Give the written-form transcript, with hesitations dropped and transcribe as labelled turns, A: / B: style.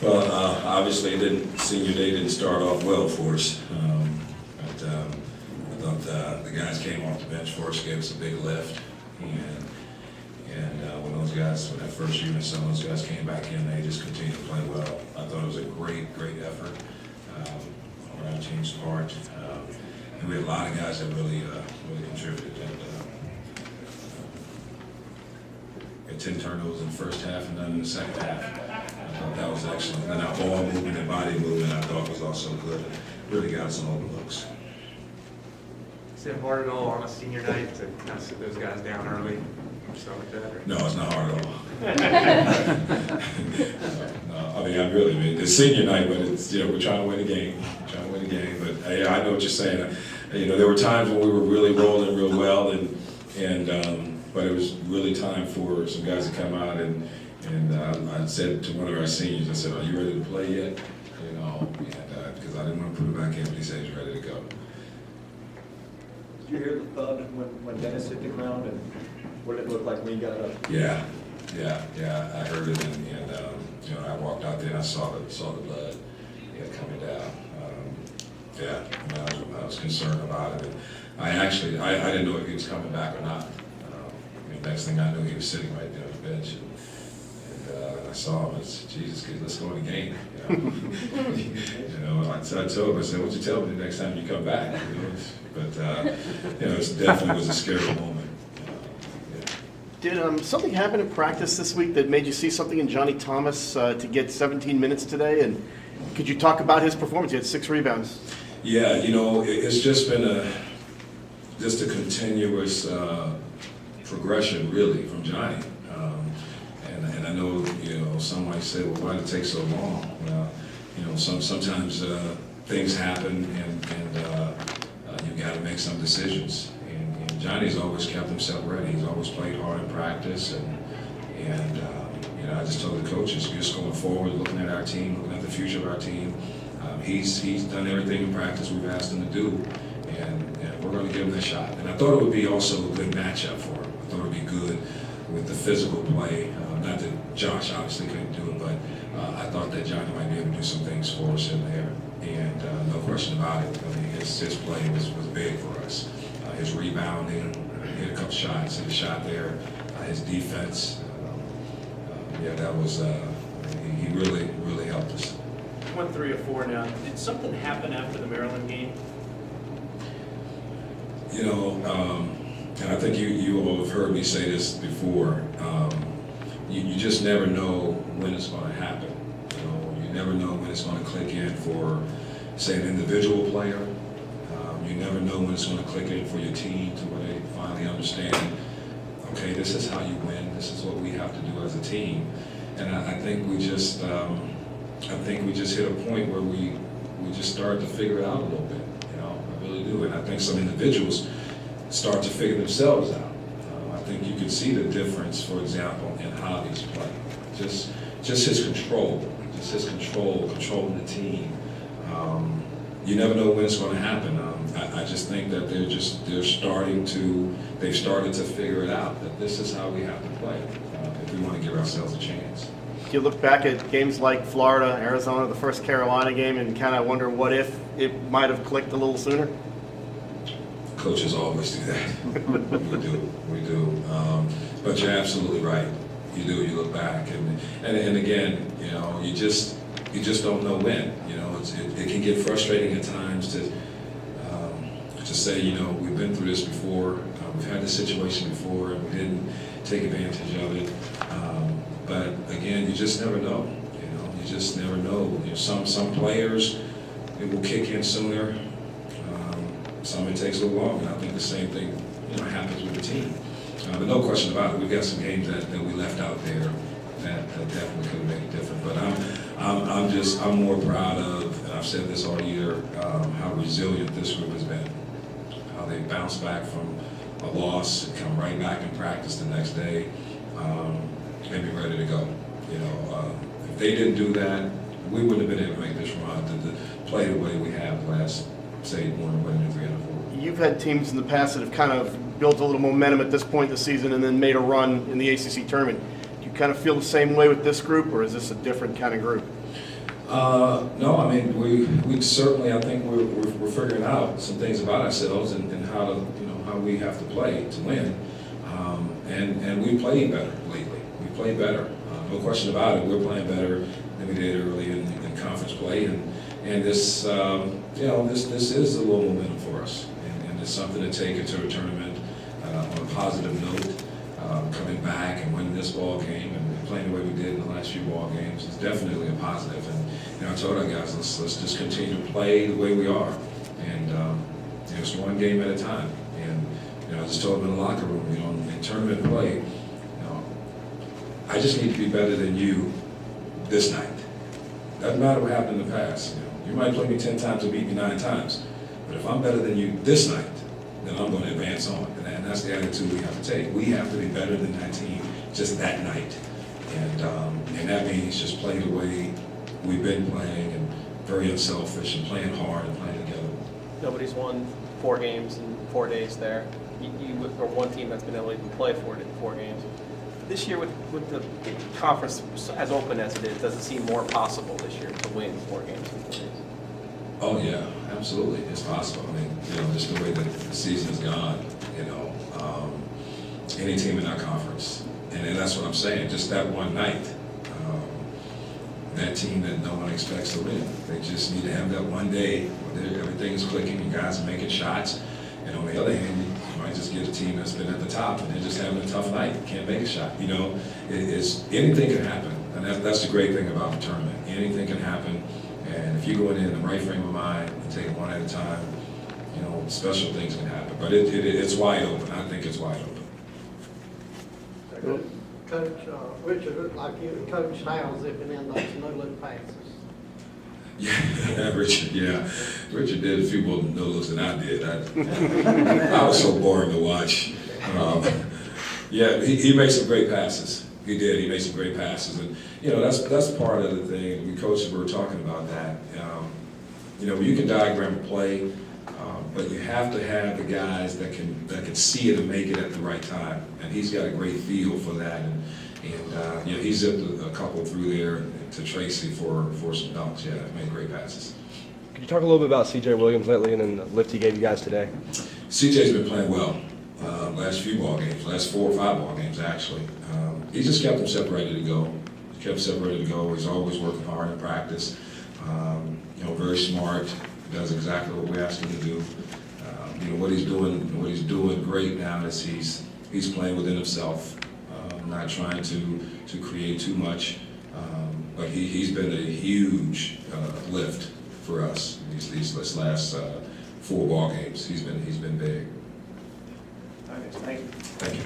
A: Well, obviously, senior day didn't start off well for us. But I thought the guys came off the bench for us, gave us a big lift. And when that first unit, some of those guys came back in, they just continued to play well. I thought it was a great effort on our team's part. And we had a lot of guys that really contributed. We had 10 turnovers in the first half and none in the second half. I thought that was excellent. And our ball movement and body movement I thought was also good. It really got some open looks.
B: Is it hard at all on a senior night to kind of sit those guys down early or something like that? Or?
A: No, it's not hard at all. No, I mean, it's senior night, but it's, we're trying to win a game. But I know what you're saying. There were times when we were really rolling real well, but it was really time for some guys to come out and I said to one of our seniors, I said, "Are you ready to play yet?" Because I didn't want to put him back in, but he said he's ready to go.
C: Did you hear the thud when Dennis hit the ground, and what did it look like when he got up?
A: Yeah, I heard it, and I walked out there and I saw the blood coming down. I was concerned about it. And I didn't know if he was coming back or not. Next thing I knew, he was sitting right there on the bench, and I saw him. I said, "Jesus, kid, let's go in the game." I told him, I said, "What'd you tell me the next time you come back?" But it definitely was a scary moment.
D: Did something happen in practice this week that made you see something in Johnny Thomas to get 17 minutes today? And could you talk about his performance? He had 6 rebounds.
A: Yeah, it's just been a continuous progression, really, from Johnny. And I know, some might say, "Well, why did it take so long?" Well, sometimes things happen, and you've got to make some decisions. And Johnny's always kept himself ready. He's always played hard in practice, and I just told the coaches, just going forward, looking at our team, looking at the future of our team. He's done everything in practice we've asked him to do, and we're going to give him that shot. And I thought it would be also a good matchup for him. I thought it would be good with the physical play. Not that Josh obviously couldn't do it, but I thought that Johnny might be able to do some things for us in there. And no question about it. His play was big for us. His rebounding, he hit a couple shots, hit a shot there. His defense, that was, he really helped us.
E: Went 3 of 4 now. Did something happen after the Maryland game?
A: And I think you all have heard me say this before. You just never know when it's going to happen. You never know when it's going to click in for, say, an individual player. You never know when it's going to click in for your team to where they finally understand, okay, this is how you win. This is what we have to do as a team. And I think we just hit a point where we just started to figure it out a little bit. I really do. And I think some individuals start to figure themselves out. I think you can see the difference, for example, in how he's playing. Just his control, controlling the team. You never know when it's going to happen. I just think that they've started to figure it out, that this is how we have to play if we want to give ourselves a chance.
D: Do you look back at games like Florida, Arizona, the first Carolina game, and kind of wonder what if it might have clicked a little sooner?
A: Coaches always do that. We do. But you're absolutely right. You do. You look back, and again, you just don't know when. It can get frustrating at times to say, we've been through this before. We've had this situation before, and we didn't take advantage of it. But again, you just never know. You just never know. Some players, it will kick in sooner. Some it takes a little longer. And I think the same thing happens with the team. But no question about it, we've got some games that we left out there that definitely could have made it different. But I'm more proud of, and I've said this all year, how resilient this group has been. How they bounce back from a loss, come right back in practice the next day, and be ready to go. If they didn't do that, we wouldn't have been able to make this run, to play the way we have the last, say, 3 out of 4.
D: You've had teams in the past that have kind of built a little momentum at this point in the season and then made a run in the ACC tournament. Do you kind of feel the same way with this group, or is this a different kind of group?
A: No, I mean, we certainly, I think we're figuring out some things about ourselves and how to, how we have to play to win. And we played better lately. We played better. No question about it. We're playing better than we did early in conference play. And this, this is a little momentum for us. And it's something to take into a tournament on a positive note. Coming back and winning this ball game and playing the way we did in the last few ball games is definitely a positive. And I told our guys, let's just continue to play the way we are, and it's one game at a time. And I just told them in the locker room, in tournament play, I just need to be better than you this night. Doesn't matter what happened in the past. You might play me 10 times and beat me 9 times, but if I'm better than you this night, then I'm going to advance on. And that's the attitude we have to take. We have to be better than that team just that night. And that means just play the way we've been playing and very unselfish and playing hard and playing together.
F: Nobody's won 4 games in 4 days there. You are one team that's been able to even play 4 games. This year, with the conference as open as it is, does it seem more possible this year to win 4 games in 4 days?
A: Oh yeah, absolutely, it's possible. I mean, just the way that the season has gone, any team in our conference, and that's what I'm saying. Just that one night, that team that no one expects to win, they just need to have that one day where everything is clicking and guys are making shots. And on the other hand, you might just get a team that's been at the top and they're just having a tough night, can't make a shot. Anything can happen, and that's the great thing about the tournament. Anything can happen. And if you go in the right frame of mind and take it one at a time, special things can happen. But it's wide open. I think it's wide open.
G: Coach, Richard looked like you and Coach Howell zipping in those no-look passes.
A: Yeah, Richard. Yeah, Richard did a few more no-looks than I did. I was so boring to watch. Yeah, he made some great passes. He did. He made some great passes, and that's part of the thing. We coaches were talking about that. You can diagram a play, but you have to have the guys that can see it and make it at the right time. And he's got a great feel for that. And he zipped a couple through there to Tracy for some dunks. Yeah, made great passes.
H: Could you talk a little bit about C.J. Williams lately and then the lift he gave you guys today?
A: CJ's been playing well last few ball games, last 4 or 5 ball games actually. He just kept himself ready to go. He's always working hard in practice. Very smart. Does exactly what we asked him to do. What he's doing great now is he's playing within himself, not trying to create too much. But he's been a huge lift for us these last 4 ball games. He's been big.
C: All right, thank you.
A: Thank you.